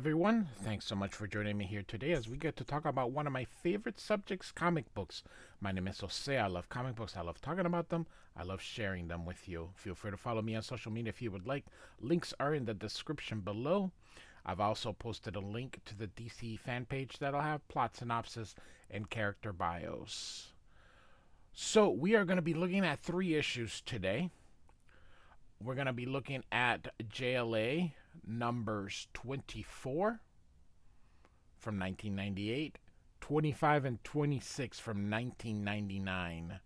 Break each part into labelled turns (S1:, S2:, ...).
S1: everyone. Thanks so much for joining me here today as we get to talk about one of my favorite subjects, comic books. My name is Jose. I love comic books. I love talking about them. I love sharing them with you. Feel free to follow me on social media if you would like. Links are in the description below. I've also posted a link to the DC fan page that'll have plot synopsis and character bios. So, we are going to be looking at 3 issues today. We're going to be looking at JLA numbers 24 from 1998, 25 and 26 from 1999.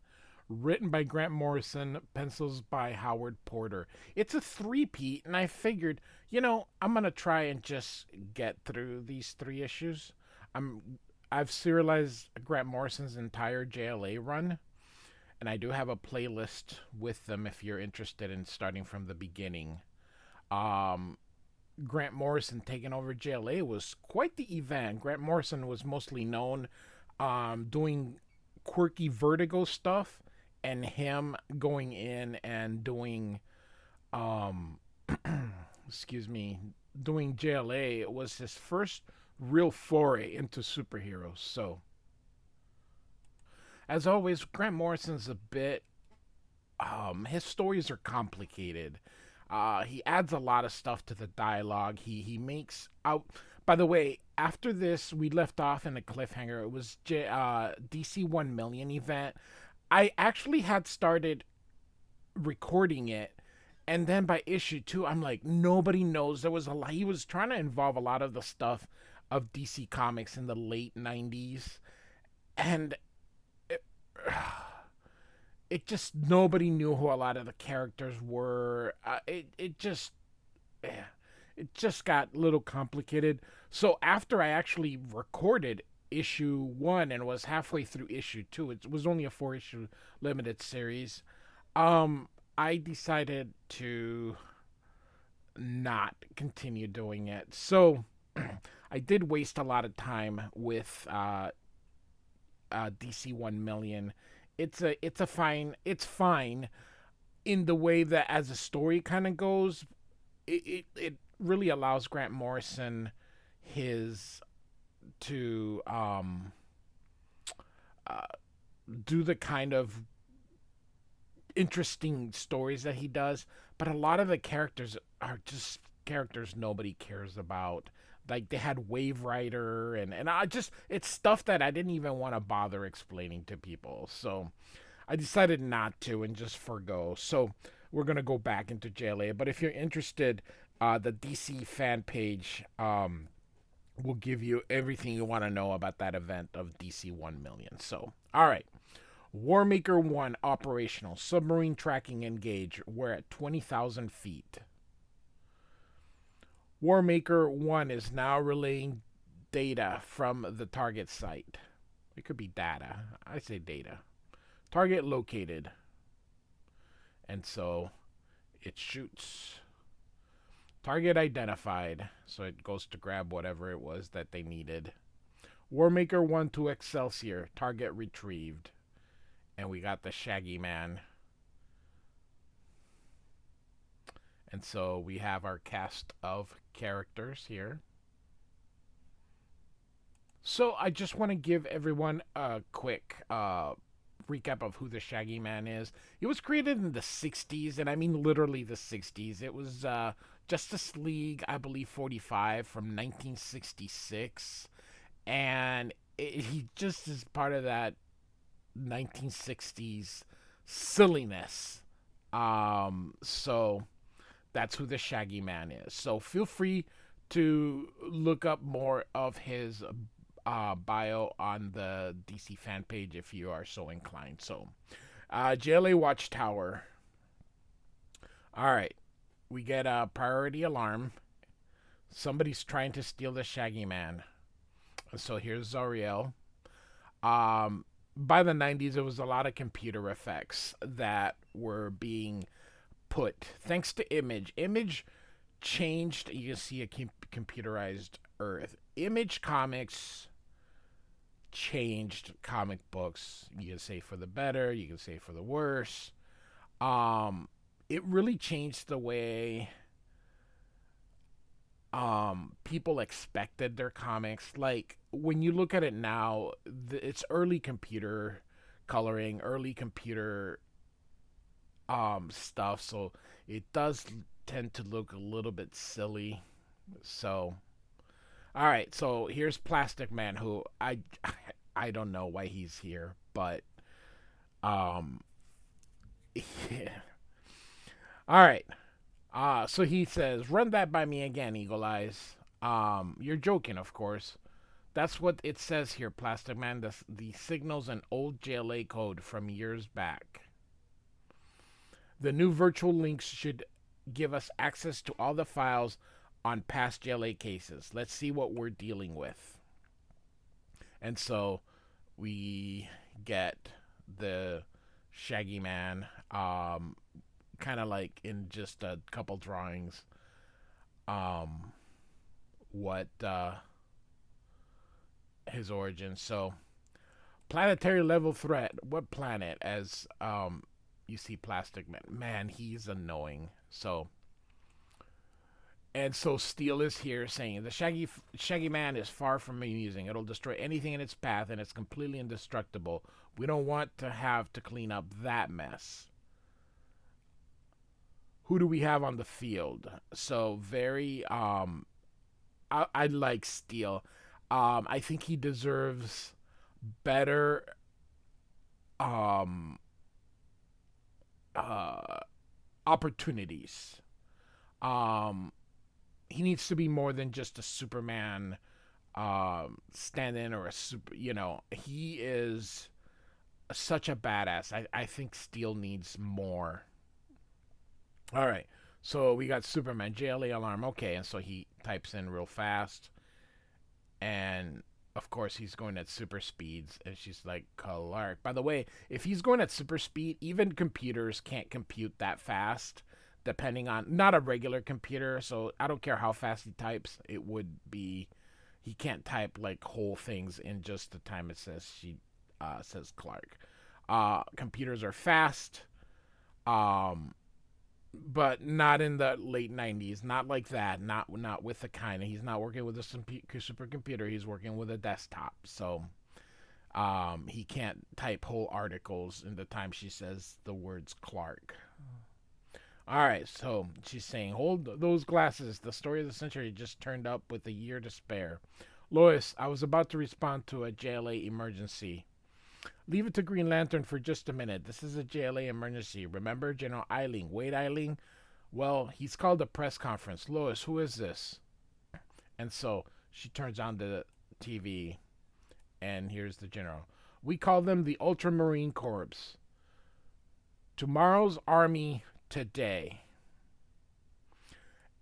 S1: Written by Grant Morrison, pencils by Howard Porter. It's a three-peat, and I figured, I'm going to try and just get through these 3 issues. I've serialized Grant Morrison's entire JLA run, and I do have a playlist with them if you're interested in starting from the beginning. Grant Morrison taking over JLA was quite the event. Grant Morrison was mostly known doing quirky Vertigo stuff, and him going in and doing, doing JLA was his first real foray into superheroes. So, as always, Grant Morrison's a bit. His stories are complicated. He adds a lot of stuff to the dialogue. He makes out. By the way, after this, we left off in a cliffhanger. It was DC 1 million event. I actually had started recording it, and then by issue 2, I'm like, nobody knows. There was a lot. He was trying to involve a lot of the stuff of DC Comics in the late 90s, and it just nobody knew who a lot of the characters were. It just got a little complicated. So after I actually recorded issue 1 and was halfway through issue 2, it was only a 4 issue limited series. I decided to not continue doing it. So I did waste a lot of time with DC 1 million. It's fine in the way that as the story kind of goes, it really allows Grant Morrison his to do the kind of interesting stories that he does, but a lot of the characters are just characters nobody cares about. Like they had Wave Rider and it's stuff that I didn't even want to bother explaining to people. So I decided not to and just forgo. So we're gonna go back into JLA. But if you're interested, the DC fan page will give you everything you want to know about that event of DC 1 million. So all right. Warmaker 1 operational. Submarine tracking engage. We're at 20,000 feet. Warmaker 1 is now relaying data from the target site. It could be data. I say data. Target located. And so it shoots. Target identified. So it goes to grab whatever it was that they needed. Warmaker 1 to Excelsior. Target retrieved. And we got the Shaggy Man. And so we have our cast of characters here. So I just want to give everyone a quick recap of who the Shaggy Man is. He was created in the 60s, and I mean literally the 60s. It was Justice League, I believe, 45 from 1966. And he just is part of that 1960s silliness. So that's who the Shaggy Man is. So feel free to look up more of his bio on the DC fan page if you are so inclined. So, JLA Watchtower. All right, we get a priority alarm. Somebody's trying to steal the Shaggy Man. So here's Zariel. By the 90s, there was a lot of computer effects that were being put thanks to Image. Image changed. You can see a computerized Earth. Image Comics changed comic books. You can say for the better. You can say for the worse. It really changed the way people expected their comics. Like when you look at it now, it's early computer coloring, early computer stuff, so it does tend to look a little bit silly. So, all right, so here's Plastic Man, who I don't know why he's here, but um yeah. All right. So he says, "Run that by me again, Eagle Eyes." You're joking, of course. That's what it says here, Plastic Man. The signals an old JLA code from years back. The new virtual links should give us access to all the files on past JLA cases. Let's see what we're dealing with. And so we get the Shaggy Man, kind of like in just a couple drawings, um, what his origin. So planetary level threat. What planet? As you see, Plastic Man. Man, he's annoying. So and so Steel is here saying the Shaggy Man is far from amusing. It'll destroy anything in its path, and it's completely indestructible. We don't want to have to clean up that mess. Who do we have on the field? So very I like Steel. I think he deserves better um uh opportunities. Um he needs to be more than just a Superman stand-in or a super. He is such a badass. I think Steel needs more. All right. So we got Superman JLA alarm. Okay, and so he types in real fast, and of course he's going at super speeds, and she's like, Clark. By the way, if he's going at super speed, even computers can't compute that fast, depending on not a regular computer. So I don't care how fast he types, it would be he can't type like whole things in just the time it says Clark. Computers are fast. But not in the late 90s, not like that, not with the kind of, he's not working with a supercomputer, he's working with a desktop. So he can't type whole articles in the time she says the words Clark. All right, so she's saying, hold those glasses, the story of the century just turned up with a year to spare. Lois, I was about to respond to a JLA emergency. Leave it to Green Lantern for just a minute. This is a JLA emergency. Remember General Eiling? Wade Eiling? Well, he's called a press conference. Lois, who is this? And so she turns on the TV, and here's the general. We call them the Ultramarine Corps. Tomorrow's army today.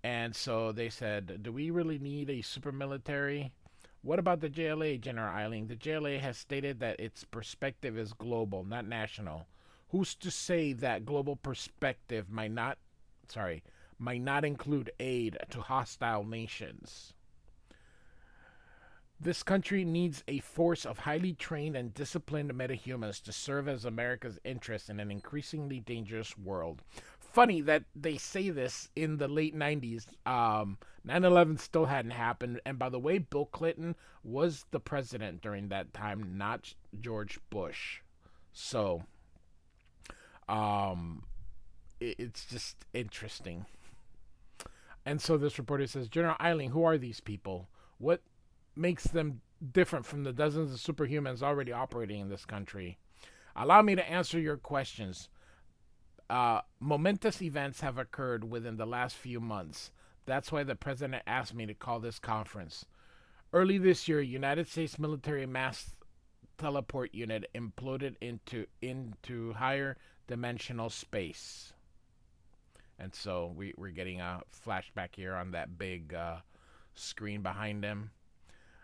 S1: And so they said, do we really need a super military? What about the JLA, General Eiling? The JLA has stated that its perspective is global, not national. Who's to say that global perspective might not include aid to hostile nations? This country needs a force of highly trained and disciplined metahumans to serve as America's interest in an increasingly dangerous world. Funny that they say this in the late 90s. 9/11 still hadn't happened. And by the way, Bill Clinton was the president during that time, not George Bush. So it's just interesting. And so this reporter says, General Eiling, who are these people? What makes them different from the dozens of superhumans already operating in this country? Allow me to answer your questions. Momentous events have occurred within the last few months. That's why the president asked me to call this conference. Early this year, United States military mass teleport unit imploded into higher dimensional space. And so we're getting a flashback here on that big screen behind him.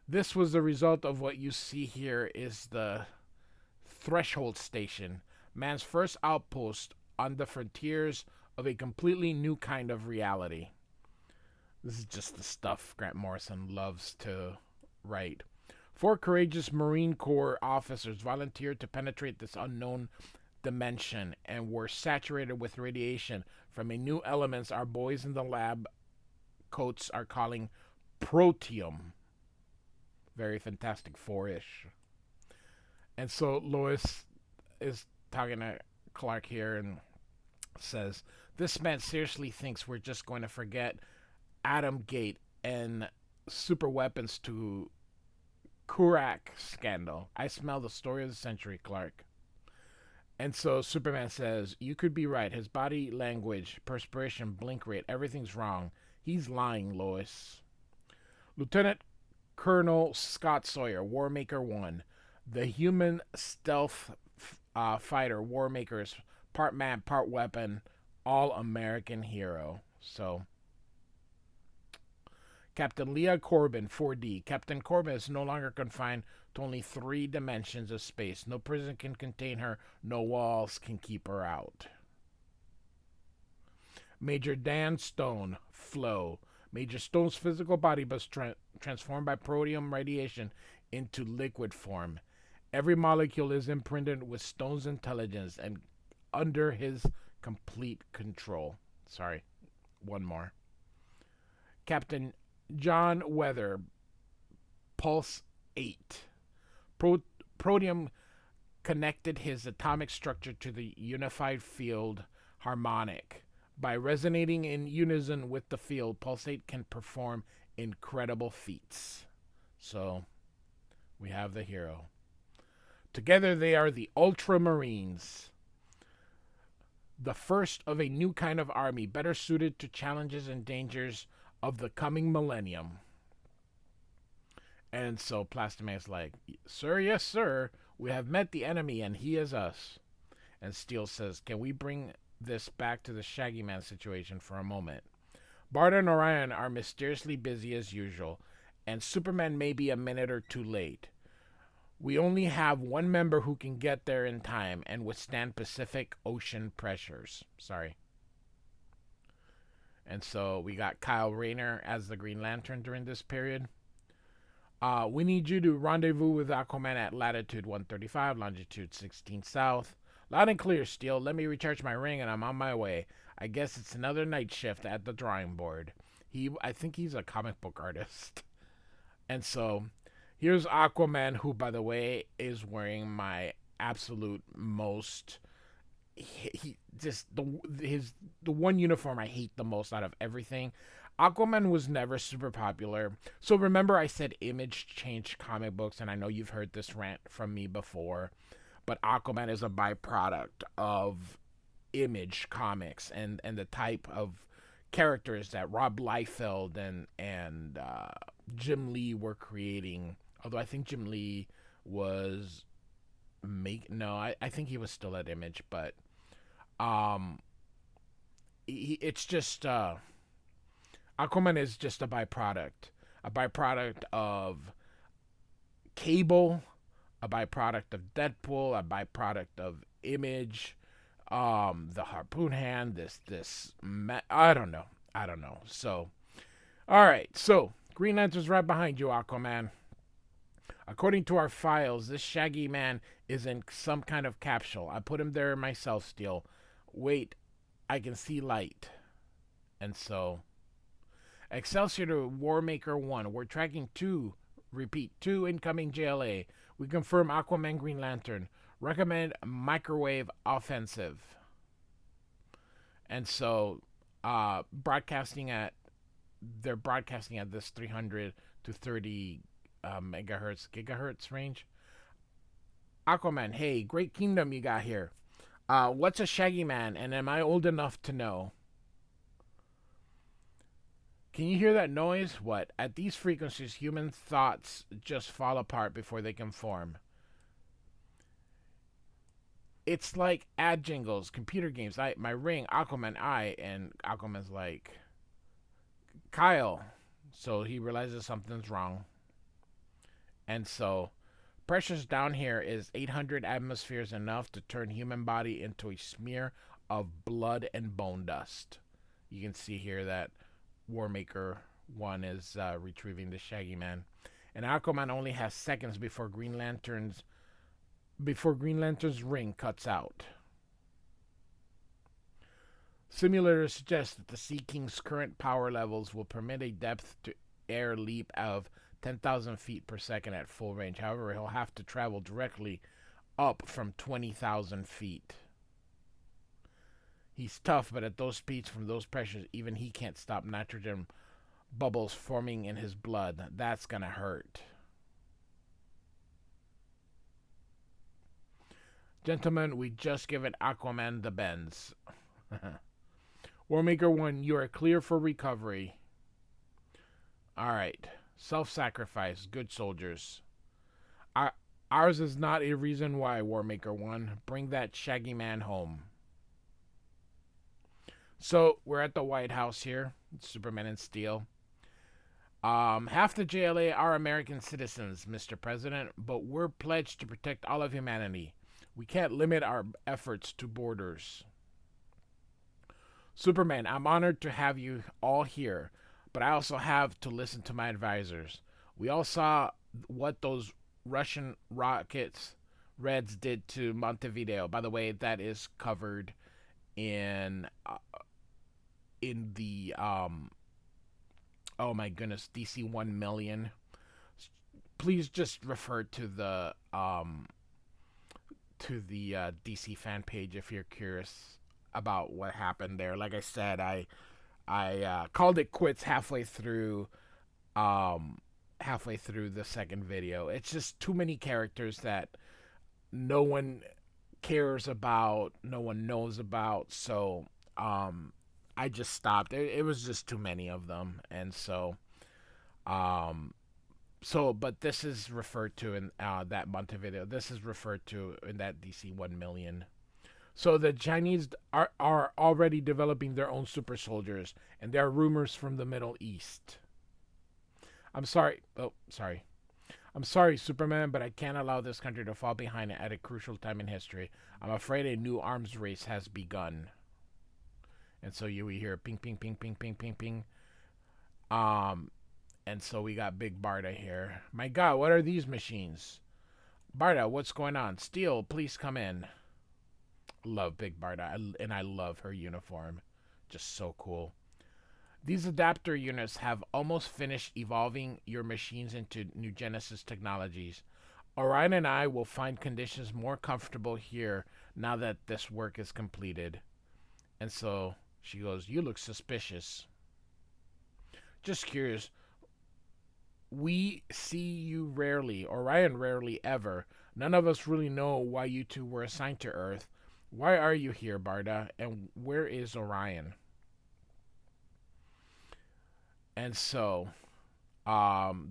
S1: This was the result of what you see here is the Threshold Station, man's first outpost on the frontiers of a completely new kind of reality. This is just the stuff Grant Morrison loves to write. 4 courageous Marine Corps officers volunteered to penetrate this unknown dimension and were saturated with radiation from a new elements our boys in the lab coats are calling protium. Very Fantastic Four-ish. And so Lois is talking to Clark here and says, "This man seriously thinks we're just going to forget Atom Gate and super weapons to Kurak scandal. I smell the story of the century, Clark." And so Superman says, "You could be right. His body language, perspiration, blink rate, everything's wrong. He's lying, Lois." Lieutenant Colonel Scott Sawyer, Warmaker 1. The human stealth fighter, Warmaker's part man, part weapon, all American hero. So, Captain Leah Corbin, 4D. Captain Corbin is no longer confined to only 3 dimensions of space. No prison can contain her. No walls can keep her out. Major Dan Stone, Flow. Major Stone's physical body was transformed by protium radiation into liquid form. Every molecule is imprinted with Stone's intelligence and under his complete control. Sorry, one more. Captain John Weather, Pulse 8. Protium connected his atomic structure to the unified field harmonic. By resonating in unison with the field, Pulsate can perform incredible feats. So, we have the hero. Together they are the Ultramarines, the first of a new kind of army, better suited to challenges and dangers of the coming millennium. And so Plasma's like, "Sir, yes, sir, we have met the enemy and he is us." And Steel says, "Can we bring this back to the Shaggy Man situation for a moment?" Bart and Orion are mysteriously busy as usual, and Superman may be a minute or two late. We only have one member who can get there in time and withstand Pacific Ocean pressures. Sorry. And so we got Kyle Rayner as the Green Lantern during this period. "We need you to rendezvous with Aquaman at latitude 135, longitude 16 south. Loud and clear, Steel. Let me recharge my ring and I'm on my way. I guess it's another night shift at the drawing board." I think he's a comic book artist. And so here's Aquaman, who, by the way, is wearing my absolute most. He just the one uniform I hate the most out of everything. Aquaman was never super popular. So remember I said Image changed comic books, and I know you've heard this rant from me before, but Aquaman is a byproduct of Image Comics and the type of characters that Rob Liefeld and Jim Lee were creating. Although I think Jim Lee was I think he was still at Image, but it's just Aquaman is just a byproduct of Cable, a byproduct of Deadpool, a byproduct of Image, the Harpoon Hand, I don't know. So, all right, so Green Lantern's right behind you, Aquaman. According to our files, this Shaggy Man is in some kind of capsule. I put him there myself, Steel. Wait, I can see light. And so, Excelsior to Warmaker 1. We're tracking 2 incoming JLA. We confirm Aquaman Green Lantern. Recommend microwave offensive. And so, they're broadcasting at this 300 to 30 gigahertz range. Aquaman, hey, great kingdom you got here. What's a Shaggy Man, and am I old enough to know? Can you hear that noise? What? At these frequencies, human thoughts just fall apart before they can form. It's like ad jingles, computer games. My ring, Aquaman, and Aquaman's like, Kyle. So he realizes something's wrong. And so, pressures down here is 800 atmospheres, enough to turn human body into a smear of blood and bone dust. You can see here that Warmaker 1 is retrieving the Shaggy Man. And Aquaman only has seconds before Green Lantern's ring cuts out. Simulators suggest that the Sea King's current power levels will permit a depth-to-air leap of 10,000 feet per second at full range. However, he'll have to travel directly up from 20,000 feet. He's tough, but at those speeds, from those pressures, even he can't stop nitrogen bubbles forming in his blood. That's gonna hurt. Gentlemen, we just given Aquaman the bends. Warmaker 1, you are clear for recovery. Alright. Self-sacrifice. Good soldiers. Ours is not a reason why, Warmaker 1. Bring that Shaggy Man home. So, we're at the White House here. Superman and Steel. Half the JLA are American citizens, Mr. President, but we're pledged to protect all of humanity. We can't limit our efforts to borders. Superman, I'm honored to have you all here, but I also have to listen to my advisors. We all saw what those Russian rockets Reds did to Montevideo. By the way, that is covered in the oh my goodness, DC 1 million. Please just refer to the DC fan page if you're curious about what happened there. Like I said, I called it quits halfway through the second video. It's just too many characters that no one cares about, no one knows about. So I just stopped. It was just too many of them, and but this is referred to in that Montevideo. This is referred to in that DC 1 million. So the Chinese are already developing their own super soldiers, and there are rumors from the Middle East. I'm sorry. Oh, sorry. I'm sorry, Superman, but I can't allow this country to fall behind at a crucial time in history. I'm afraid a new arms race has begun. And so you hear ping, ping, ping, ping, ping, ping, ping. And so we got Big Barda here. My God, what are these machines? Barda, what's going on? Steel, please come in. Love Big Barda, and I love her uniform. Just so cool. These adapter units have almost finished evolving your machines into New Genesis technologies. Orion and I will find conditions more comfortable here now that this work is completed. And so she goes, you look suspicious. Just curious. We see you rarely, Orion rarely ever. None of us really know why you two were assigned to Earth. Why are you here, Barda? And where is Orion? And so,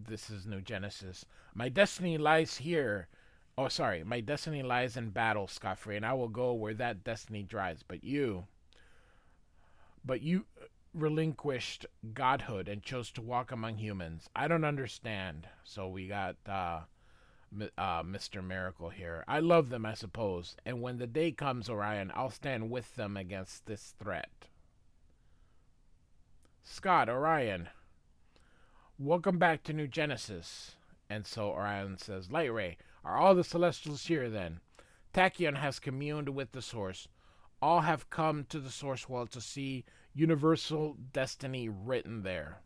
S1: this is New Genesis. My destiny lies here. Oh, sorry. My destiny lies in battle, Scot-free, and I will go where that destiny drives. But you relinquished godhood and chose to walk among humans. I don't understand. So we got Mr. Miracle here. I love them, I suppose. And when the day comes, Orion, I'll stand with them against this threat. Scott, Orion, welcome back to New Genesis. And so Orion says, Light Ray, are all the Celestials here then? Tachyon has communed with the Source. All have come to the Source World to see universal destiny written there.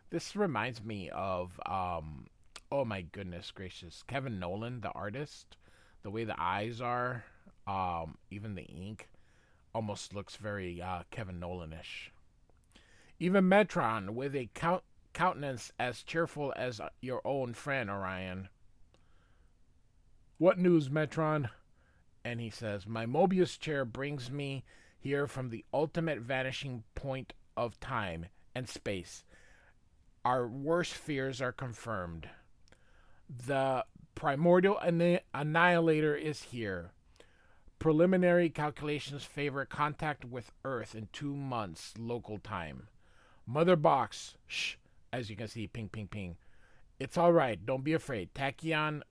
S1: This reminds me of, oh my goodness gracious, Kevin Nolan, the artist. The way the eyes are, even the ink, almost looks very Kevin Nolan-ish. Even Metron, with a countenance as cheerful as your own friend, Orion. What news, Metron? And he says, my Mobius chair brings me here from the ultimate vanishing point of time and space. Our worst fears are confirmed. The primordial annihilator is here. Preliminary calculations favor contact with Earth in 2 months local time. Mother Box, shh, as you can see, ping, ping, ping. It's all right. Don't be afraid. Tachyon,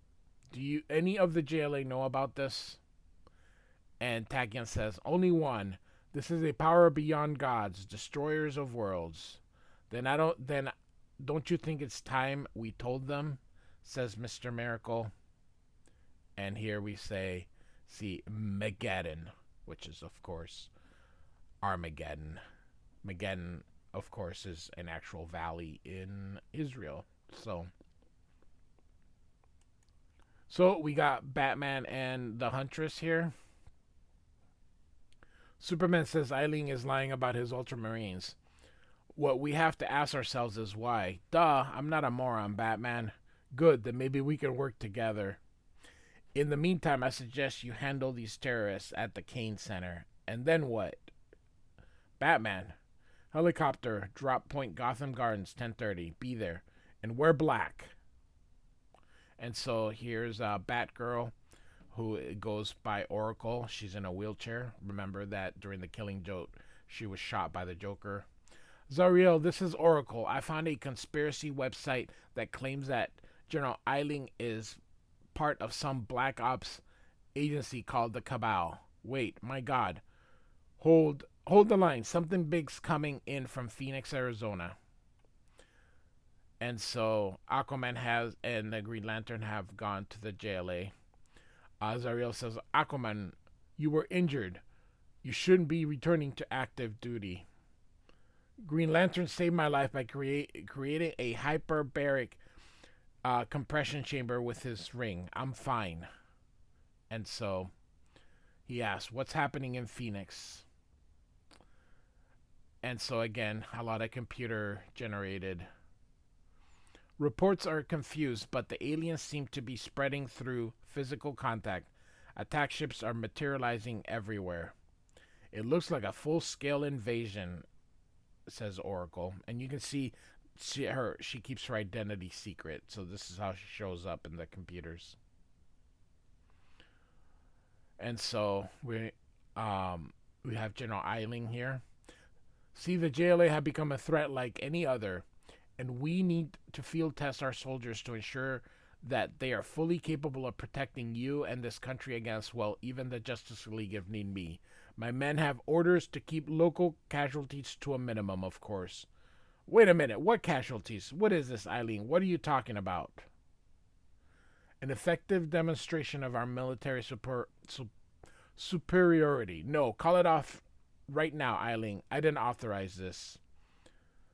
S1: do any of the JLA know about this? And Tachyon says, only one. This is a power beyond gods, destroyers of worlds. Then don't you think it's time we told them? Says Mr. Miracle. And here we see Megaddon, which is of course Armageddon. Mageddon, of course, is an actual valley in Israel. So we got Batman and the Huntress here. Superman says Eileen is lying about his Ultramarines. What we have to ask ourselves is why. Duh, I'm not a moron, Batman. Good, then maybe we can work together. In the meantime, I suggest you handle these terrorists at the Kane Center. And then what? Batman. Helicopter, drop point Gotham Gardens, 10:30. Be there. And wear black. And so here's Batgirl, who goes by Oracle. She's in a wheelchair. Remember that during the Killing Joke, she was shot by the Joker. Zariel, this is Oracle. I found a conspiracy website that claims that General Eiling is part of some black ops agency called the Cabal. Wait, my God. Hold the line. Something big's coming in from Phoenix, Arizona. And so Aquaman and the Green Lantern have gone to the JLA. Zariel says, Aquaman, you were injured. You shouldn't be returning to active duty. Green Lantern saved my life by creating a hyperbaric compression chamber with his ring. I'm fine. And so he asks, what's happening in Phoenix? And so again, a lot of computer generated. Reports are confused, but the aliens seem to be spreading through physical contact. Attack ships are materializing everywhere. It looks like a full-scale invasion, says Oracle. And you can see she keeps her identity secret. So this is how she shows up in the computers. And so we have General Eiling here. See, the JLA have become a threat like any other, and we need to field test our soldiers to ensure that they are fully capable of protecting you and this country against, well, even the Justice League if need be. My men have orders to keep local casualties to a minimum, of course. Wait a minute, what casualties? What is this, Eileen? What are you talking about? An effective demonstration of our military superiority. No, call it off right now, Eileen. I didn't authorize this.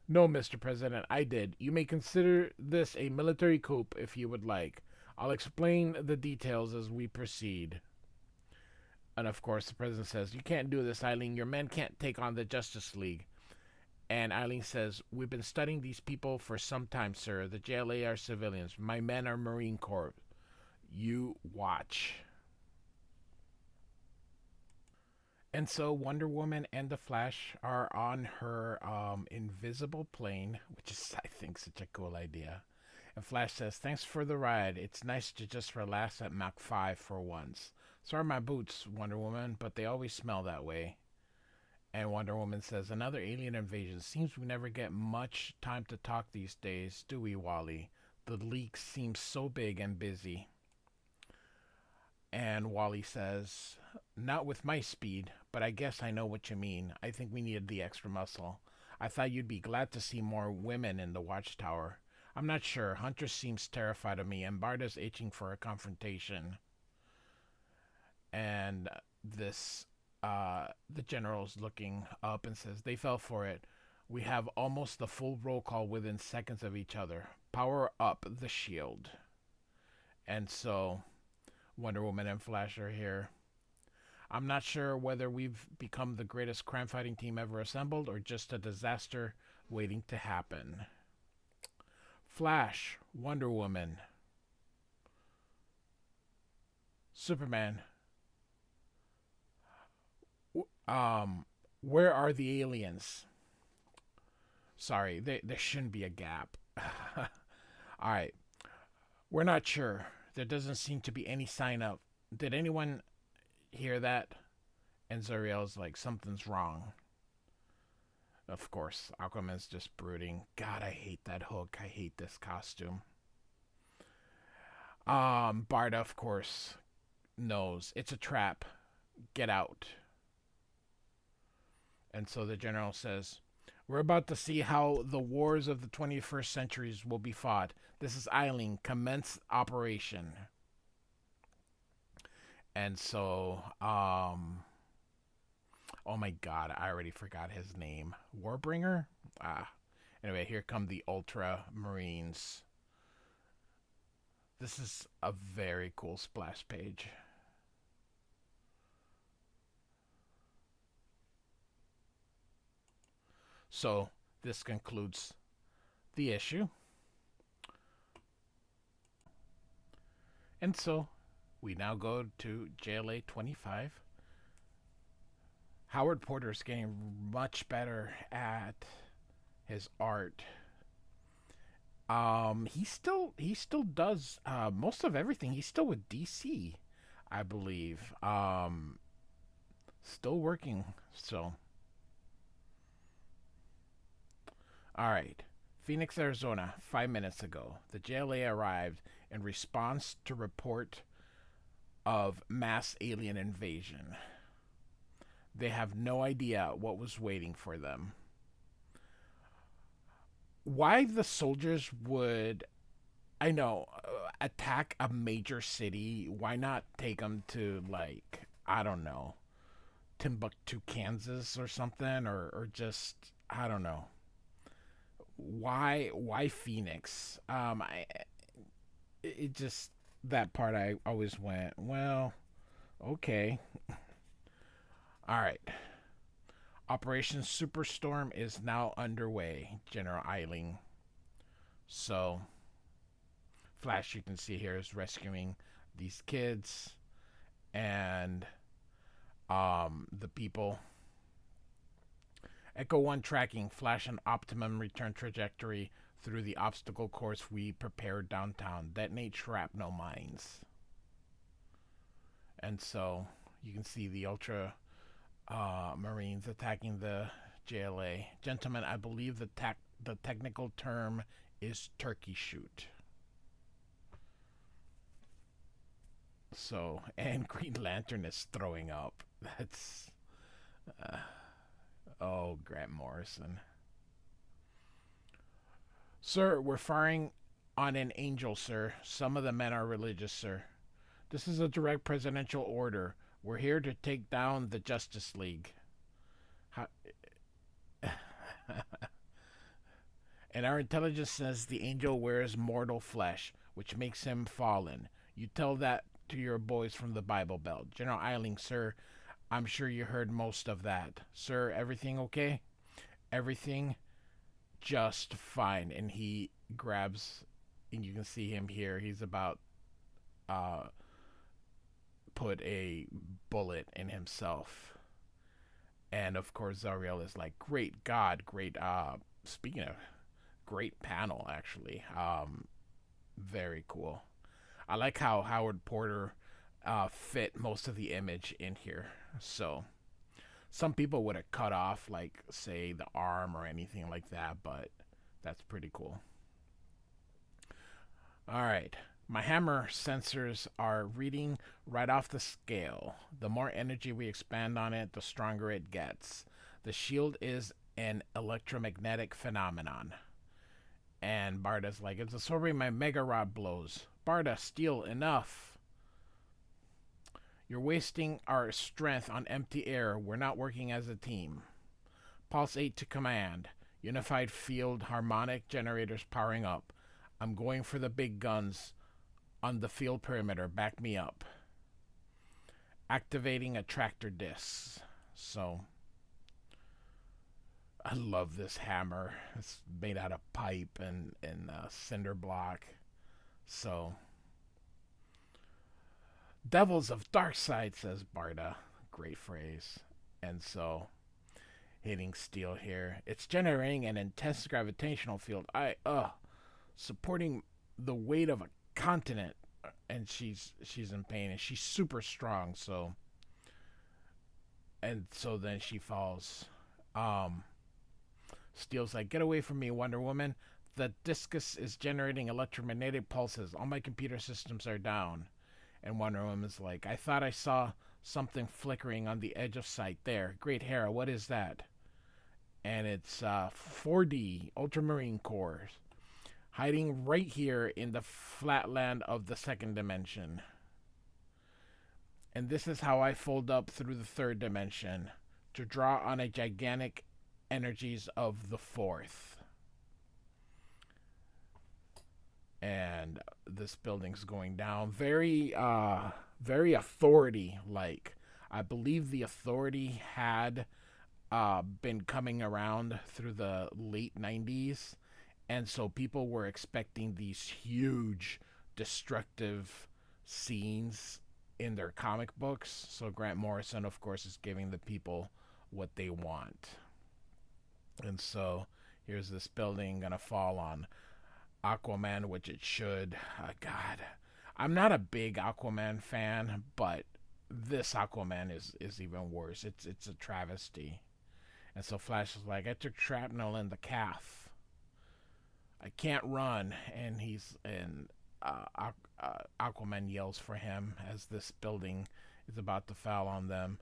S1: No, Mr. President, I did. You may consider this a military coup if you would like. I'll explain the details as we proceed. And of course, the president says, you can't do this, Eileen. Your men can't take on the Justice League. And Eileen says, we've been studying these people for some time, sir. The JLA are civilians. My men are Marine Corps. You watch. And so Wonder Woman and the Flash are on her invisible plane, which is, I think, such a cool idea. And Flash says, thanks for the ride. It's nice to just relax at Mach 5 for once. Sorry my boots, Wonder Woman, but they always smell that way. And Wonder Woman says, another alien invasion. Seems we never get much time to talk these days, do we, Wally? The leak seems so big and busy. And Wally says, not with my speed, but I guess I know what you mean. I think we needed the extra muscle. I thought you'd be glad to see more women in the watchtower. I'm not sure. Hunter seems terrified of me, and Barda's itching for a confrontation. And the general's looking up and says, they fell for it. We have almost the full roll call within seconds of each other. Power up the shield. And so Wonder Woman and Flash are here. I'm not sure whether we've become the greatest crime-fighting team ever assembled or just a disaster waiting to happen. Flash, Wonder Woman, Superman. Where are the aliens? Sorry, there shouldn't be a gap. Alright. We're not sure. There doesn't seem to be any sign up. Did anyone hear that? And Zariel's like, something's wrong. Of course, Aquaman's just brooding. God, I hate that hook. I hate this costume. Barda, of course, knows. It's a trap. Get out. And so the general says, we're about to see how the wars of the 21st centuries will be fought. This is Eileen. Commence operation. And so, Oh my god, I already forgot his name. Warbringer? Ah. Anyway, here come the Ultra Marines. This is a very cool splash page. So, this concludes the issue. And so, we now go to JLA 25. Howard Porter is getting much better at his art. He still does most of everything. He's still with DC, I believe. Still working. So, all right. Phoenix, Arizona, 5 minutes ago. The JLA arrived in response to report of mass alien invasion. They have no idea what was waiting for them. Why the soldiers would, I know, attack a major city? Why not take them to, like, I don't know, Timbuktu, Kansas or something? Or just, I don't know. Why Phoenix? It just, that part I always went, well, okay. All right. Operation Superstorm is now underway, General Eiling. So, Flash, you can see here, is rescuing these kids and the people. Echo 1 tracking, Flash and Optimum return trajectory through the obstacle course we prepared downtown. Detonate shrapnel mines. And so, you can see the Ultra Marines attacking the JLA. Gentlemen, I believe the technical term is turkey shoot. So, and Green Lantern is throwing up. That's oh, Grant Morrison. Sir, we're firing on an angel, sir. Some of the men are religious, sir. This is a direct presidential order. We're here to take down the Justice League. How... And our intelligence says the angel wears mortal flesh, which makes him fallen. You tell that to your boys from the Bible Belt. General Eiling, sir, I'm sure you heard most of that. Sir, everything okay? Everything just fine. And he grabs, and you can see him here. He's about uh put a bullet in himself. And of course Zariel is like, great God, great speaking of great panel actually. Very cool. I like how Howard Porter fit most of the image in here. So some people would have cut off, like, say, the arm or anything like that, but that's pretty cool. All right. My hammer sensors are reading right off the scale. The more energy we expand on it, the stronger it gets. The shield is an electromagnetic phenomenon. And Barda's like, it's absorbing my mega rod blows. Barda, Steel, enough. You're wasting our strength on empty air. We're not working as a team. Pulse 8 to command. Unified field harmonic generators powering up. I'm going for the big guns on the field perimeter. Back me up. Activating attractor discs. So, I love this hammer. It's made out of pipe and cinder block. So, Devils of Dark Side, says Barda. Great phrase. And so, hitting Steel here. It's generating an intense gravitational field. Supporting the weight of a continent. And she's in pain. And she's super strong. So, and so then she falls. Steel's like, get away from me, Wonder Woman. The discus is generating electromagnetic pulses. All my computer systems are down. And Wonder Woman's like, I thought I saw something flickering on the edge of sight there. Great Hera, what is that? And it's 4D Ultramarine Corps hiding right here in the flatland of the second dimension. And this is how I fold up through the third dimension. to draw on a gigantic energies of the fourth. And this building's going down. Very authority like. I believe the authority had been coming around through the late 90s, and so people were expecting these huge destructive scenes in their comic books. So Grant Morrison, of course, is giving the people what they want. And so here's this building gonna fall on Aquaman, which it should. God, I'm not a big Aquaman fan, but this Aquaman is even worse. It's a travesty. And so Flash is like, I took shrapnel in the calf. I can't run, and Aquaman yells for him as this building is about to fall on them.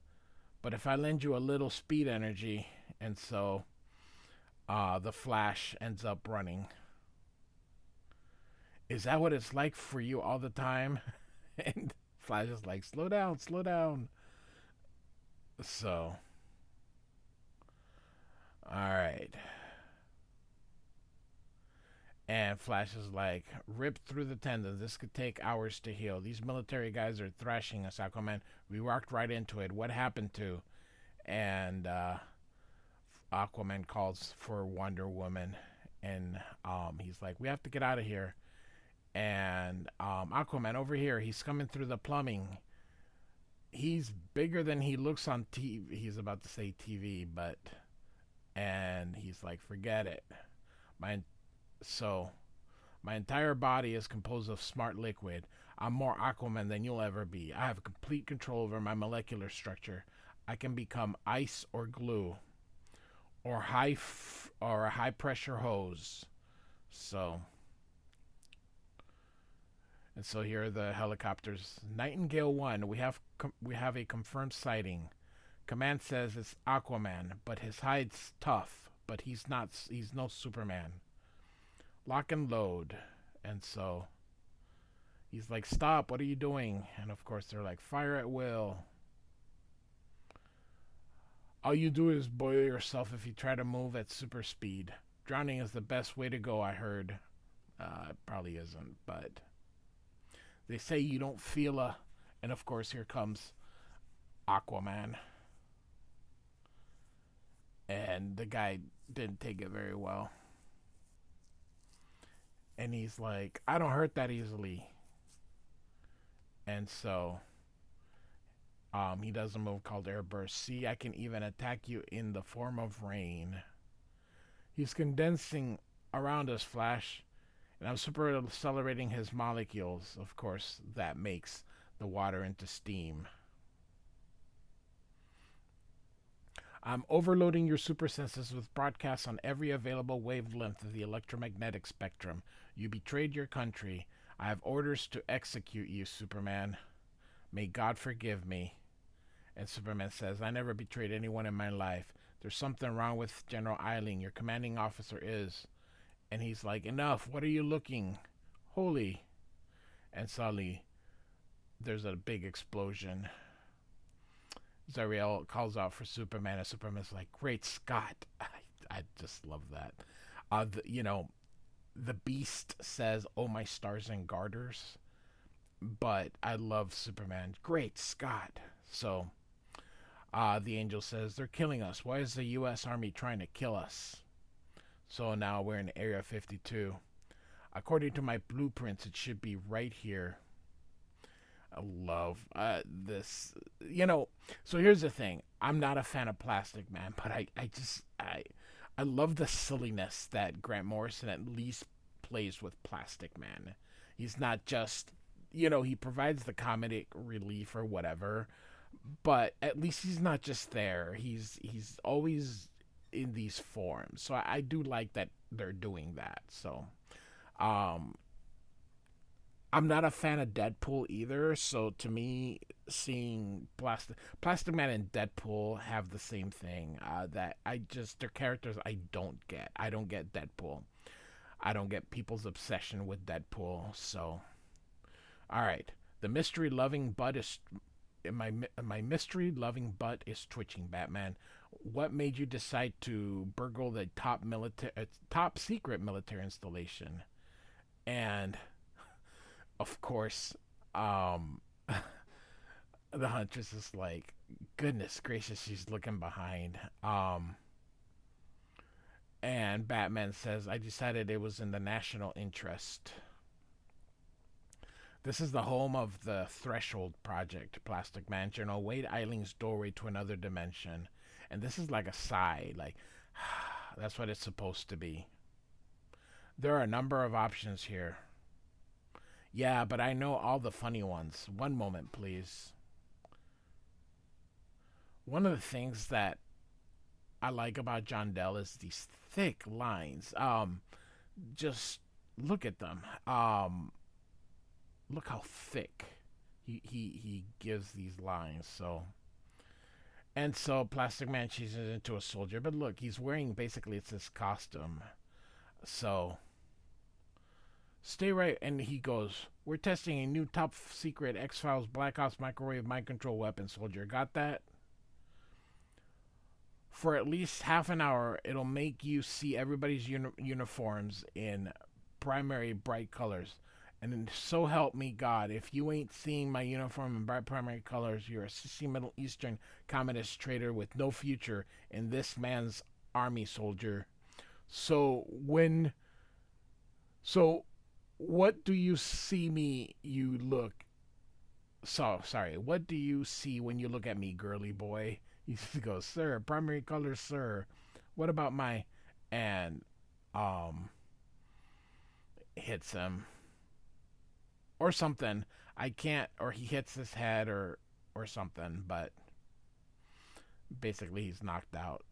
S1: But if I lend you a little speed energy, and so the Flash ends up running. Is that what it's like for you all the time? And Flash is like, slow down, slow down. So, alright. And Flash is like, ripped through the tendons. This could take hours to heal. These military guys are thrashing us, Aquaman. We walked right into it. What happened to? And Aquaman calls for Wonder Woman. And he's like, we have to get out of here. And Aquaman over here, he's coming through the plumbing. He's bigger than he looks on TV. He's about to say TV, but... And he's like, forget it. My entire body is composed of smart liquid. I'm more Aquaman than you'll ever be. I have complete control over my molecular structure. I can become ice or glue, or a high pressure hose. So, and so here are the helicopters. Nightingale 1. We have a confirmed sighting. Command says it's Aquaman, but his hide's tough. But he's no Superman. Lock and load. And so he's like, stop, what are you doing? And of course they're like, fire at will. All you do is boil yourself if you try to move at super speed. Drowning is the best way to go, I heard. It probably isn't, but they say you don't feel a... And of course here comes Aquaman. And the guy didn't take it very well. And he's like, I don't hurt that easily. And so he does a move called Airburst. See, I can even attack you in the form of rain. He's condensing around us, Flash. And I'm super accelerating his molecules. Of course, that makes the water into steam. I'm overloading your super senses with broadcasts on every available wavelength of the electromagnetic spectrum. You betrayed your country. I have orders to execute you, Superman. May God forgive me. And Superman says, I never betrayed anyone in my life. There's something wrong with General Eiling. Your commanding officer is. And he's like, enough. What are you looking? Holy. And suddenly, there's a big explosion. Zariel calls out for Superman, and Superman's like, great Scott. I just love that. The Beast says, oh, my stars and garters. But I love Superman. Great Scott. So, the Angel says, they're killing us. Why is the U.S. Army trying to kill us? So now we're in Area 52. According to my blueprints, it should be right here. I love this. So here's the thing. I'm not a fan of Plastic Man, but I love the silliness that Grant Morrison at least plays with Plastic Man. He's not just, he provides the comedic relief or whatever, but at least he's not just there. He's always in these forms. So I do like that they're doing that. So, I'm not a fan of Deadpool either, so to me, seeing Plastic Man and Deadpool have the same thing. That their characters I don't get. I don't get Deadpool. I don't get people's obsession with Deadpool. So, all right, the mystery-loving bud my mystery loving butt is twitching, Batman. What made you decide to burgle the top secret military installation? And of course, um, the Huntress is like, goodness gracious, she's looking behind. And Batman says, I decided it was in the national interest. This is the home of the Threshold Project, Plastic Man. General Wade Eiling's doorway to another dimension. And this is like a sigh, like, that's what it's supposed to be. There are a number of options here. Yeah, but I know all the funny ones. One moment, please. One of the things that I like about John Dell is these thick lines. Just look at them. Look how thick he gives these lines. So Plastic Man changes into a soldier, but look, he's wearing basically it's his costume. So stay right, and he goes, we're testing a new top secret X-Files Black Ops microwave mind control weapon, soldier. Got that? For at least half an hour, it'll make you see everybody's uniforms in primary bright colors. And so help me God, if you ain't seeing my uniform in bright primary colors, you're a sissy Middle Eastern communist traitor with no future in this man's army, soldier. So what do you see me, you look... what do you see when you look at me, girly boy? He goes, sir, primary colors, sir. What about my... And, hits him. Or something. I can't... Or he hits his head or something, but... Basically, he's knocked out.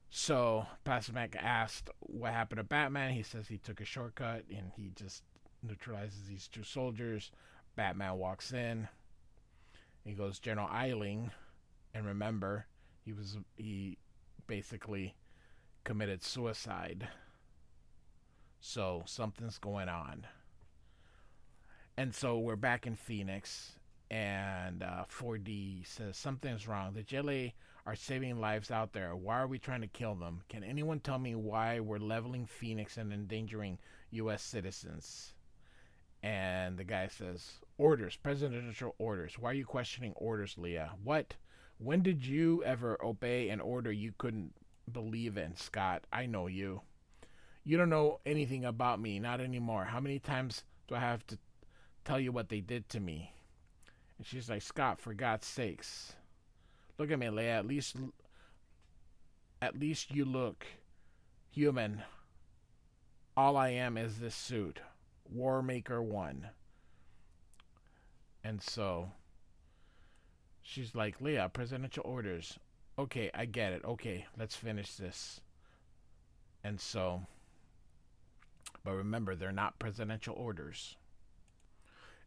S1: So, Plastic Man asked what happened to Batman. He says he took a shortcut, and he just neutralizes these two soldiers. Batman walks in. He goes, General Eiling, and remember, he basically committed suicide. So something's going on. And so we're back in Phoenix, and 4D says something's wrong. The JLA are saving lives out there. Why are we trying to kill them? Can anyone tell me why we're leveling Phoenix and endangering U.S. citizens? And the guy says, orders, presidential orders. Why are you questioning orders, Leah? What? When did you ever obey an order you couldn't believe in, Scott? I know you. You don't know anything about me, not anymore. How many times do I have to tell you what they did to me? And she's like, Scott, for God's sakes. Look at me, Leah. At least you look human. All I am is this suit. War Maker 1. And so she's like, Leah, presidential orders. Okay, I get it. Okay, let's finish this. And so, but remember, they're not presidential orders.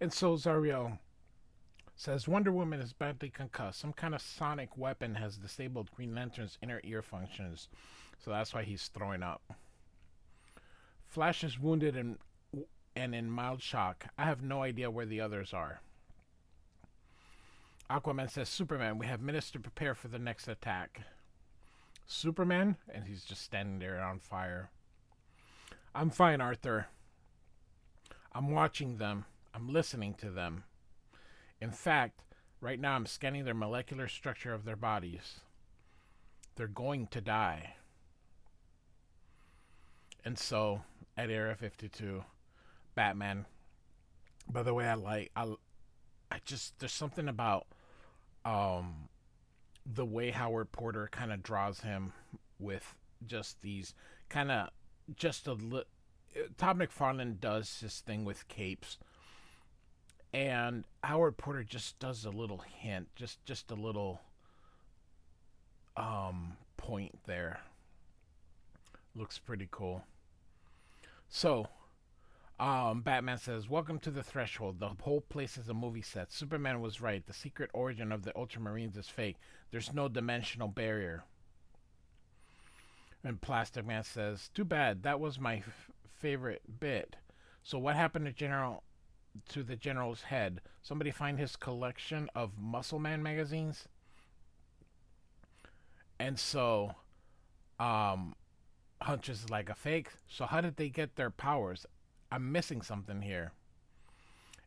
S1: And so Zariel says Wonder Woman is badly concussed. Some kind of sonic weapon has disabled Green Lantern's inner ear functions. So that's why he's throwing up. Flash is wounded and in mild shock. I have no idea where the others are. Aquaman says, Superman, we have minutes to prepare for the next attack. Superman? And he's just standing there on fire. I'm fine, Arthur. I'm watching them. I'm listening to them. In fact, right now I'm scanning their molecular structure of their bodies. They're going to die. And so, at Area 52, Batman. By the way, there's something about the way Howard Porter kind of draws him with just these kind of Todd McFarlane does his thing with capes, and Howard Porter just does a little hint, just a little point there. Looks pretty cool. So Batman says, welcome to the Threshold. The whole place is a movie set. Superman was right. The secret origin of the Ultramarines is fake. There's no dimensional barrier. And Plastic Man says, too bad. That was my favorite bit. So what happened to General to the general's head. Somebody find his collection of Muscle Man magazines. And so, um, Huntress is like a fake. So how did they get their powers? I'm missing something here.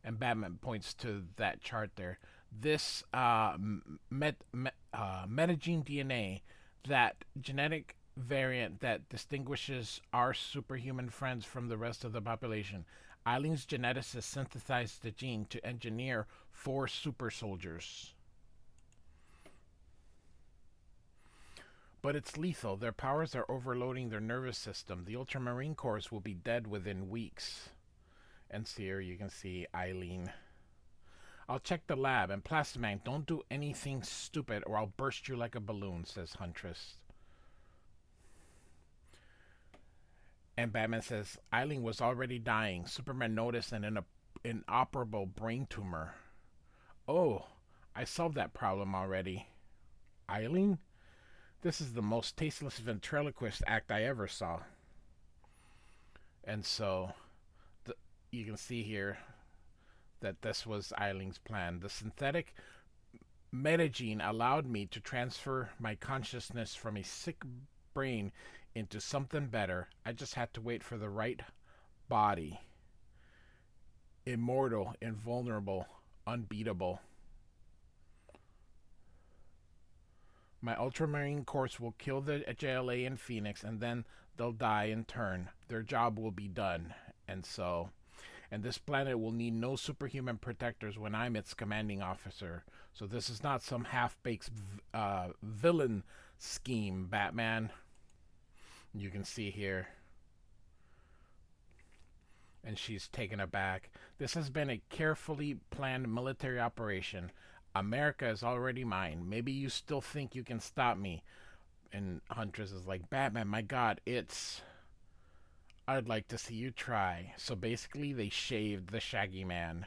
S1: And Batman points to that chart there. This metagene DNA, that genetic variant that distinguishes our superhuman friends from the rest of the population. Eileen's geneticists synthesized the gene to engineer 4 super soldiers. But it's lethal. Their powers are overloading their nervous system. The Ultramarine Corps will be dead within weeks. And here you can see Eileen. I'll check the lab. And Plastiman, don't do anything stupid or I'll burst you like a balloon, says Huntress. And Batman says, Eileen was already dying. Superman noticed an inoperable brain tumor. Oh, I solved that problem already. Eileen? This is the most tasteless ventriloquist act I ever saw. And so, you can see here that this was Eileen's plan. The synthetic metagene allowed me to transfer my consciousness from a sick brain into something better. I just had to wait for the right body. Immortal, invulnerable, unbeatable. My Ultramarine Corps will kill the JLA in Phoenix, and then they'll die in turn. Their job will be done. And this planet will need no superhuman protectors when I'm its commanding officer. So this is not some half-baked villain scheme, Batman. You can see here. And she's taken aback. This has been a carefully planned military operation. America is already mine. Maybe you still think you can stop me. And Huntress is like, Batman, my God, I'd like to see you try. So basically, they shaved the Shaggy Man.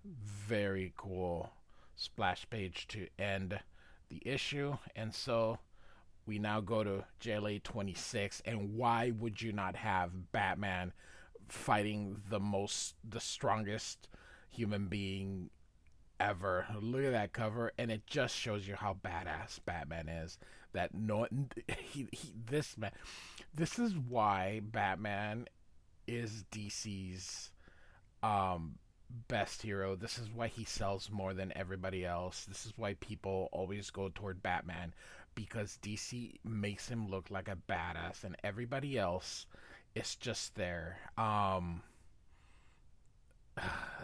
S1: Very cool splash page to end the issue. And so we now go to JLA 26. And why would you not have Batman fighting the strongest human being ever? Look at that cover, and it just shows you how badass Batman is. That this is why Batman is DC's best hero. This is why he sells more than everybody else. This is why people always go toward Batman, because DC makes him look like a badass, and everybody else is just there.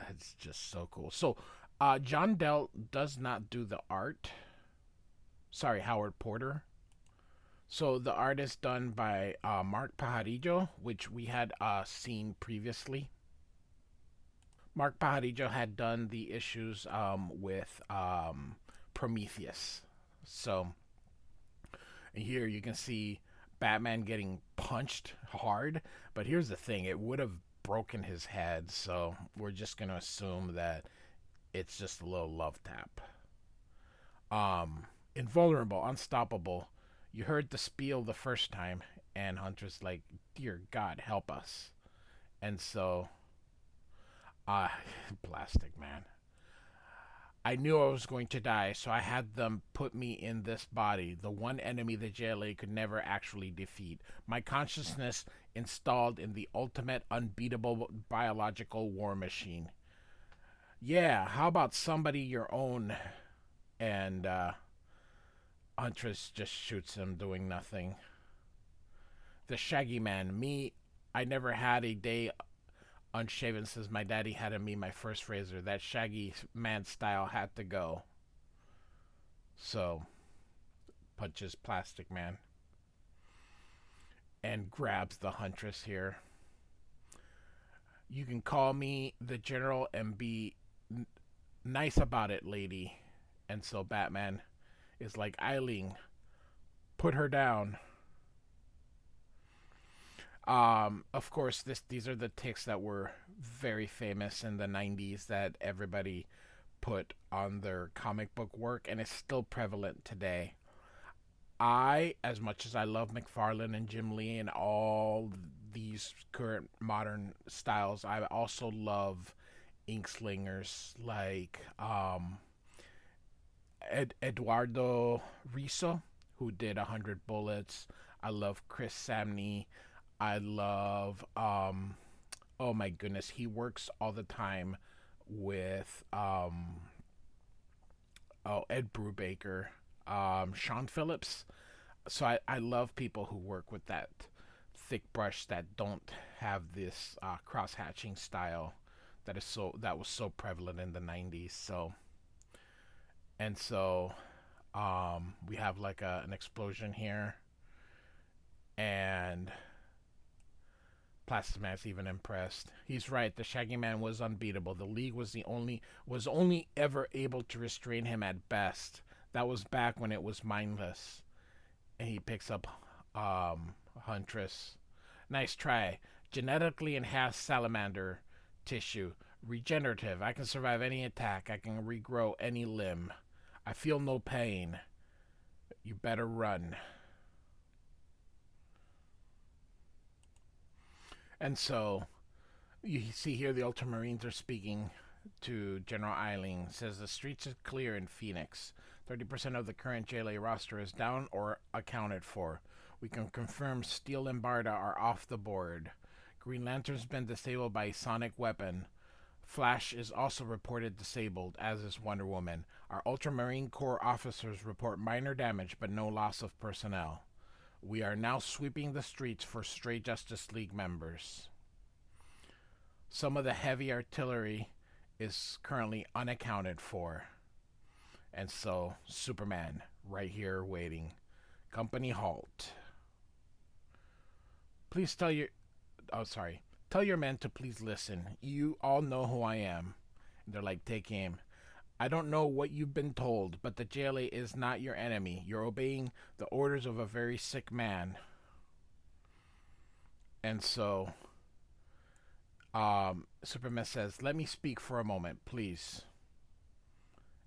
S1: It's just so cool. So John Dell does not do the art. Sorry, Howard Porter. So the art is done by Mark Pajarillo, which we had seen previously. Mark Pajarillo had done the issues with Prometheus. So here you can see Batman getting punched hard. But here's the thing. It would have broken his head. So we're just going to assume that it's just a little love tap. Invulnerable, unstoppable. You heard the spiel the first time, and Hunter's like, dear God, help us. And so, Plastic Man. I knew I was going to die, so I had them put me in this body, the one enemy the JLA could never actually defeat. My consciousness installed in the ultimate unbeatable biological war machine. Yeah, how about somebody your own? And Huntress just shoots him, doing nothing. The Shaggy Man. Me, I never had a day unshaven since my daddy had me my first razor. That Shaggy Man style had to go. So, punches Plastic Man. And grabs the Huntress here. You can call me the General and be nice about it, lady. And so Batman is like, Eileen, put her down. Of course, these are the ticks that were very famous in the 90s that everybody put on their comic book work, and it's still prevalent today. As much as I love McFarlane and Jim Lee and all these current modern styles. I also love ink slingers like Eduardo Riso, who did 100 Bullets. I love Chris Samney. I love, oh my goodness, he works all the time with Ed Brubaker, Sean Phillips. So I love people who work with that thick brush that don't have this cross hatching style that was so prevalent in the 90s. So we have like an explosion here, and Plastic even impressed. He's right. The Shaggy Man was unbeatable. The League was only ever able to restrain him at best. That was back when it was mindless. And he picks up Huntress. Nice try. Genetically enhanced salamander tissue. Regenerative. I can survive any attack. I can regrow any limb. I feel no pain. You better run. And so you see here the Ultramarines are speaking to General Eiling. Says the streets are clear in Phoenix. 30% of the current JLA roster is down or accounted for. We can confirm Steel and Barda are off the board. Green Lantern's been disabled by a sonic weapon. Flash is also reported disabled, as is Wonder Woman. Our Ultramarine Corps officers report minor damage but no loss of personnel. We are now sweeping the streets for stray Justice League members. Some of the heavy artillery is currently unaccounted for. And so, Superman, right here waiting. Company halt. Please tell your... Oh, sorry. Tell your men to please listen. You all know who I am. And they're like, take aim. I don't know what you've been told, but the JLA is not your enemy. You're obeying the orders of a very sick man. And so, Superman says, let me speak for a moment, please.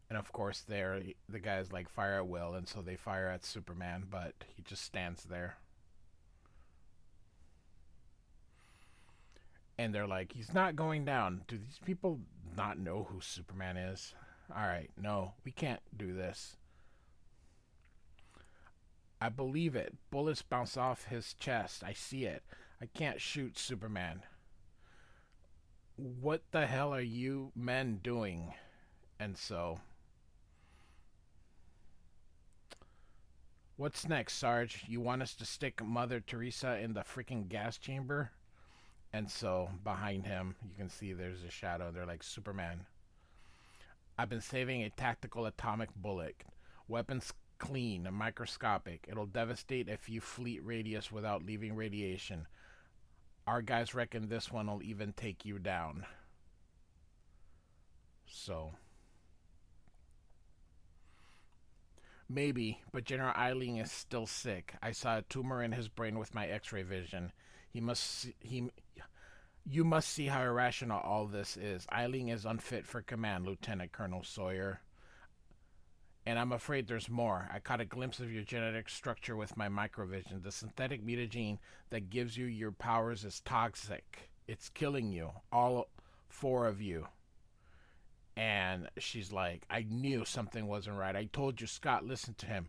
S1: And of course, the guys like fire at will, and so they fire at Superman, but he just stands there. And they're like, he's not going down. Do these people not know who Superman is? Alright, no, we can't do this. I believe it. Bullets bounce off his chest. I see it. I can't shoot Superman. What the hell are you men doing? And so... What's next, Sarge? You want us to stick Mother Teresa in the freaking gas chamber? And so, behind him, you can see there's a shadow. They're like, Superman. I've been saving a tactical atomic bullet. Weapons clean and microscopic. It'll devastate a few fleet radius without leaving radiation. Our guys reckon this one will even take you down. So... Maybe, but General Eiling is still sick. I saw a tumor in his brain with my X-ray vision. You must see how irrational all this is. Eiling is unfit for command, Lieutenant Colonel Sawyer. And I'm afraid there's more. I caught a glimpse of your genetic structure with my microvision. The synthetic mutagen that gives you your powers is toxic. It's killing you. All 4 of you. And she's like, I knew something wasn't right. I told you, Scott, listen to him.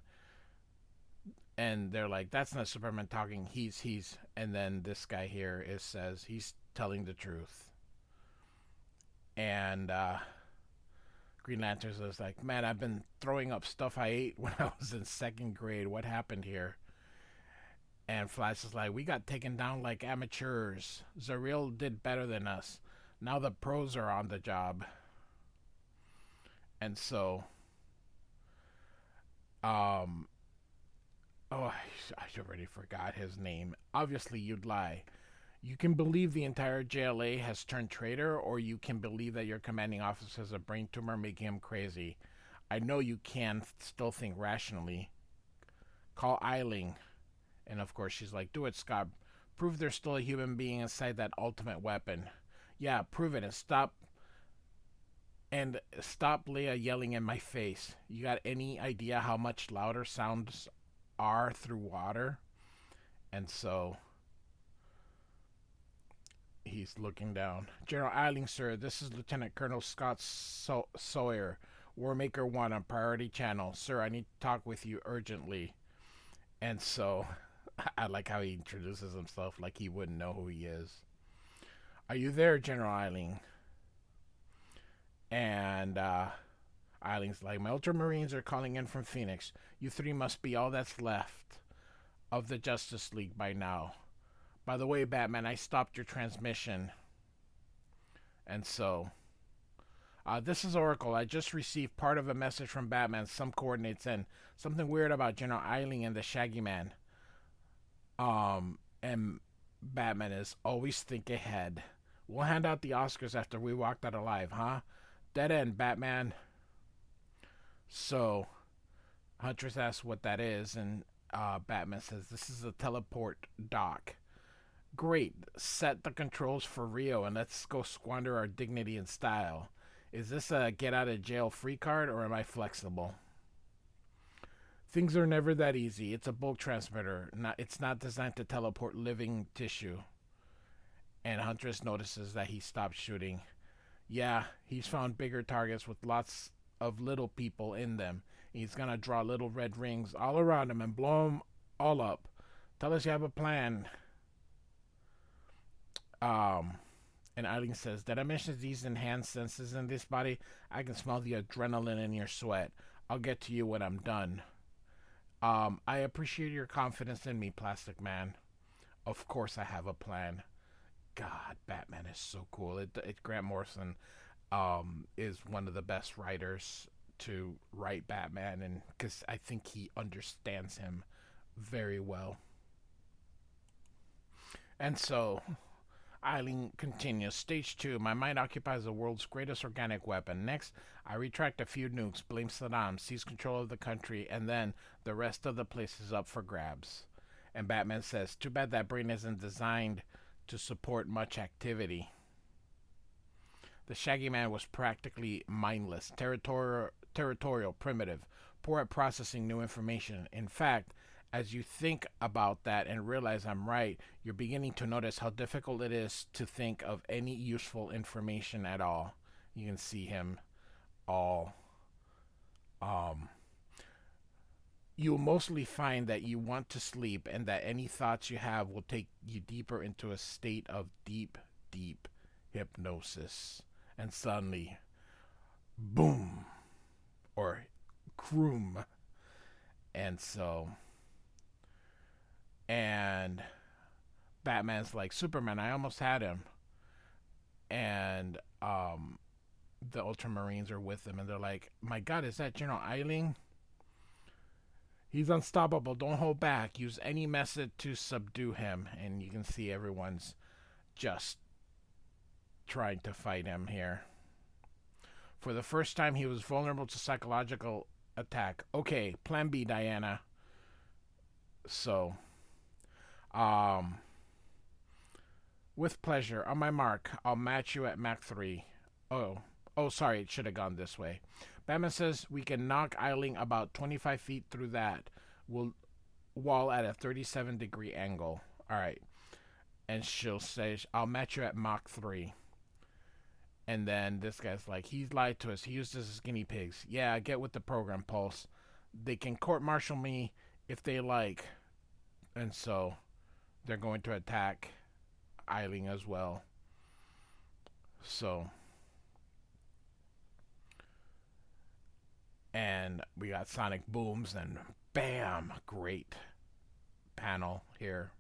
S1: And they're like, that's not Superman talking. He's. And then this guy here says he's telling the truth. And Green Lantern is like, man, I've been throwing up stuff I ate when I was in 2nd grade. What happened here? And Flash is like, we got taken down like amateurs. Zareel did better than us. Now the pros are on the job. And so, oh, I already forgot his name. Obviously, you'd lie. You can believe the entire JLA has turned traitor, or you can believe that your commanding officer has a brain tumor making him crazy. I know you can still think rationally. Call Eiling. And of course, she's like, do it, Scott. Prove there's still a human being inside that ultimate weapon. Yeah, prove it and stop. And stop Leia yelling in my face. You got any idea how much louder sounds are through water? And so he's looking down. General Eiling, sir, this is Lieutenant Colonel Scott Sawyer, Warmaker 1 on Priority Channel. Sir, I need to talk with you urgently. And so, I like how he introduces himself like he wouldn't know who he is. Are you there, General Eiling? And Eiling's like, my Ultramarines are calling in from Phoenix. You three must be all that's left of the Justice League by now. By the way, Batman, I stopped your transmission. And so, this is Oracle. I just received part of a message from Batman, some coordinates in. Something weird about General Eiling and the Shaggy Man. And Batman is always think ahead. We'll hand out the Oscars after we walked out alive, huh? Dead end, Batman. So, Huntress asks what that is, and Batman says, this is a teleport dock. Great, set the controls for Rio and let's go squander our dignity and style. Is this a get out of jail free card or am I flexible? Things are never that easy. It's a bulk transmitter. It's not designed to teleport living tissue. And Huntress notices that he stopped shooting. Yeah, he's found bigger targets with lots of little people in them. He's gonna draw little red rings all around him and blow them all up. Tell us you have a plan. And Eiling says, did I mention these enhanced senses in this body? I can smell the adrenaline in your sweat. I'll get to you when I'm done. I appreciate your confidence in me, Plastic Man. Of course I have a plan. God, Batman is so cool. Grant Morrison is one of the best writers to write Batman, and because I think he understands him very well. And so Eiling continues. Stage 2. My mind occupies the world's greatest organic weapon. Next, I retract a few nukes, blame Saddam, seize control of the country, and then the rest of the place is up for grabs. And Batman says, too bad that brain isn't designed to support much activity. The Shaggy Man was practically mindless, territorial, primitive, poor at processing new information. In fact, as you think about that and realize I'm right, you're beginning to notice how difficult it is to think of any useful information at all. You can see him all. You'll mostly find that you want to sleep and that any thoughts you have will take you deeper into a state of deep, deep hypnosis. And suddenly, boom, or croom. And so... And Batman's like, Superman, I almost had him. And the Ultramarines are with him, and they're like, my God, is that General Eiling? He's unstoppable. Don't hold back. Use any method to subdue him. And you can see everyone's just trying to fight him here. For the first time, he was vulnerable to psychological attack. Okay, plan B, Diana. So... with pleasure. On my mark, I'll match you at Mach 3. Oh, sorry, it should have gone this way. Batman says we can knock Eiling about 25 feet through that wall at a 37-degree angle. All right. And she'll say, I'll match you at Mach 3. And then this guy's like, he's lied to us. He used us as guinea pigs. Yeah, get with the program, Pulse. They can court-martial me if they like. And so... they're going to attack Eiling as well. So. And we got sonic booms and bam! Great panel here.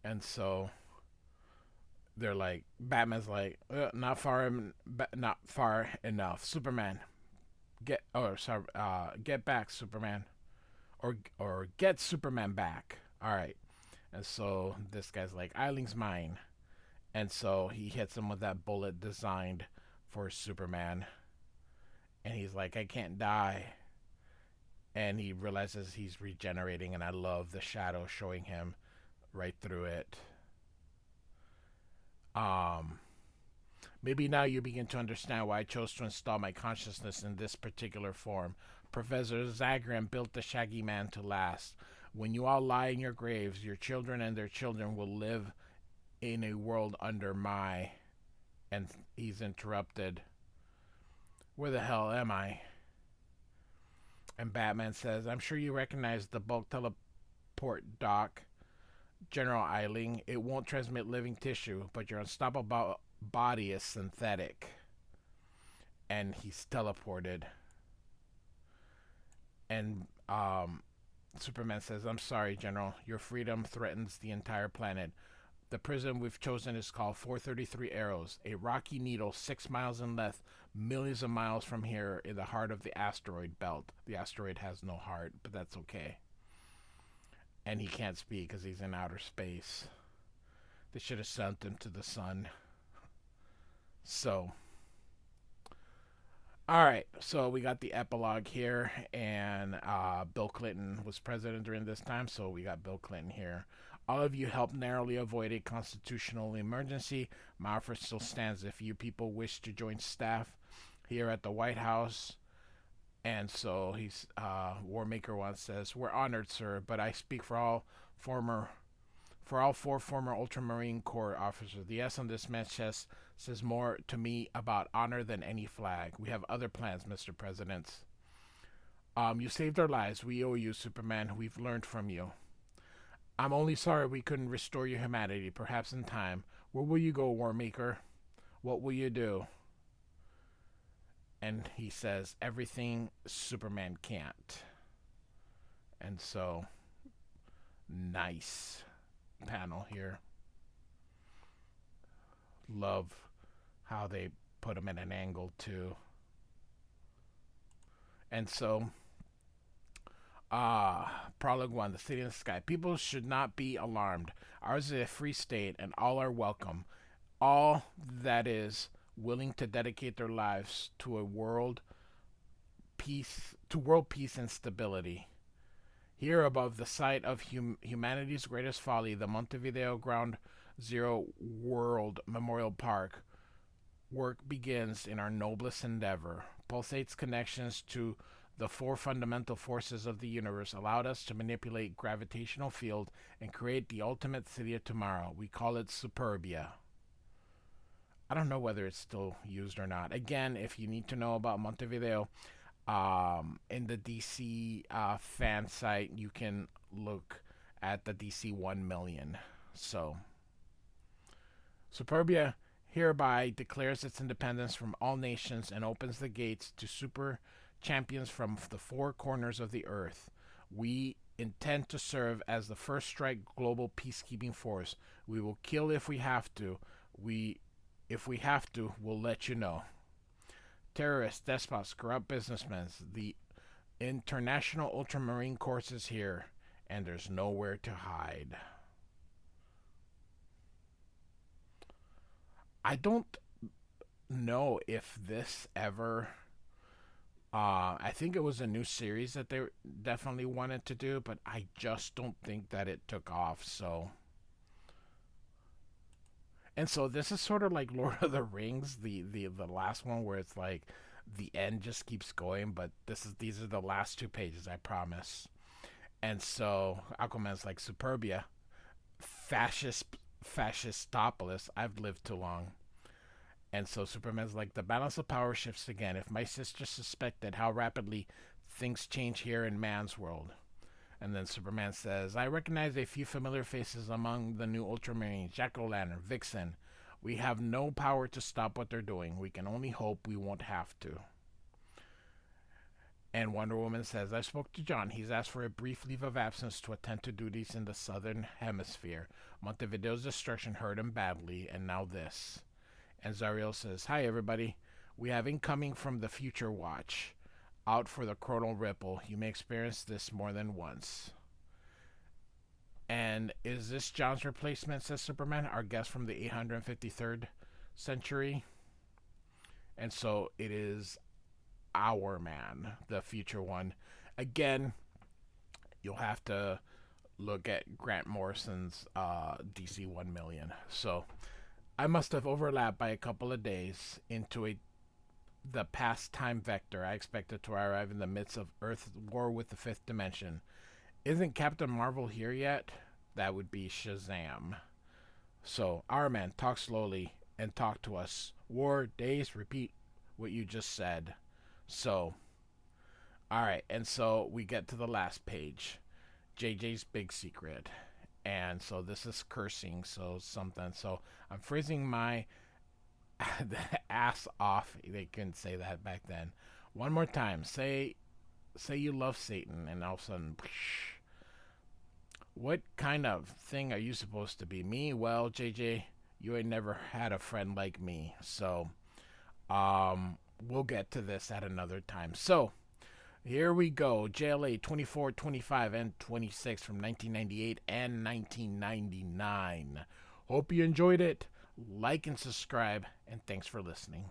S1: And so they're like, Batman's like, not far enough. Superman, get back, Superman. Or get Superman back. All right. And so this guy's like, Eiling's mine. And so he hits him with that bullet designed for Superman. And he's like, I can't die. And he realizes he's regenerating, and I love the shadow showing him right through it. Maybe now you begin to understand why I chose to install my consciousness in this particular form. Professor Zagran built the Shaggy Man to last. When you all lie in your graves, your children and their children will live in a world under my, and he's interrupted. Where the hell am I? And Batman says, I'm sure you recognize the bulk teleport doc, General Eiling. It won't transmit living tissue, but your unstoppable body is synthetic. And he's teleported. And Superman says, I'm sorry, General. Your freedom threatens the entire planet. The prison we've chosen is called 433 Arrows, a rocky needle 6 miles in length, millions of miles from here in the heart of the asteroid belt. The asteroid has no heart, but that's okay. And he can't speak because he's in outer space. They should have sent him to the sun. So, all right. So we got the epilogue here, and Bill Clinton was president during this time, so we got Bill Clinton here. All of you helped narrowly avoid a constitutional emergency. My offer still stands if you people wish to join staff here at the White House. And so he's Warmaker once says, "We're honored, sir, but I speak for all four former Ultramarine Corps officers. The S on this man's chest says more to me about honor than any flag. We have other plans, Mr. President. You saved our lives. We owe you, Superman. We've learned from you. I'm only sorry we couldn't restore your humanity, perhaps in time. Where will you go, Warmaker? What will you do?" And he says, everything Superman can't. And so, nice panel here. Love how they put him at an angle, too. And so, Prologue 1, The City in the Sky. People should not be alarmed. Ours is a free state, and all are welcome. All, that is, willing to dedicate their lives to world peace and stability. Here above the site of humanity's greatest folly, the Montevideo Ground Zero World Memorial Park, work begins in our noblest endeavor. Pulsate's connections to the four fundamental forces of the universe allowed us to manipulate gravitational field and create the ultimate city of tomorrow. We call it Superbia. I don't know whether it's still used or not. Again, if you need to know about Montevideo, in the DC fan site, you can look at the DC 1 million. So, Superbia hereby declares its independence from all nations and opens the gates to super champions from the four corners of the earth. We intend to serve as the first strike global peacekeeping force. We will kill if we have to. If we have to, we'll let you know. Terrorists, despots, corrupt businessmen, the International Ultramarine Corps is here, and there's nowhere to hide. I don't know if this ever... I think it was a new series that they definitely wanted to do, but I just don't think that it took off, so... And so this is sort of like Lord of the Rings, the last one where it's like the end just keeps going, but these are the last 2 pages, I promise. And so Aquaman's like, Superbia, fascistopolis, I've lived too long. And so Superman's like, the balance of power shifts again. If my sister suspected how rapidly things change here in man's world. And then Superman says, I recognize a few familiar faces among the new Ultramarines, Jack-O-Lantern, Vixen. We have no power to stop what they're doing. We can only hope we won't have to. And Wonder Woman says, I spoke to John. He's asked for a brief leave of absence to attend to duties in the southern hemisphere. Montevideo's destruction hurt him badly, and now this. And Zariel says, hi everybody. We have incoming from the Future Watch. Out for the chronal ripple. You may experience this more than once. And is this John's replacement, says Superman, our guest from the 853rd century? And so it is our man, the future one. Again, you'll have to look at Grant Morrison's DC 1 million. So I must have overlapped by a couple of days into the past time vector. I expected to arrive in the midst of Earth's war with the fifth dimension. Isn't Captain Marvel here yet? That would be Shazam. So, our man, talk slowly and talk to us. War days, repeat what you just said. So, all right, and so we get to the last page. JJ's big secret. And so this is cursing, so something. So I'm freezing my ass off. They couldn't say that back then. One more time. Say you love Satan, and all of a sudden, what kind of thing are you supposed to be? Me? Well, JJ, you ain't never had a friend like me. So, we'll get to this at another time. So, here we go. JLA 24, 25, and 26 from 1998 and 1999. Hope you enjoyed it. Like and subscribe, and thanks for listening.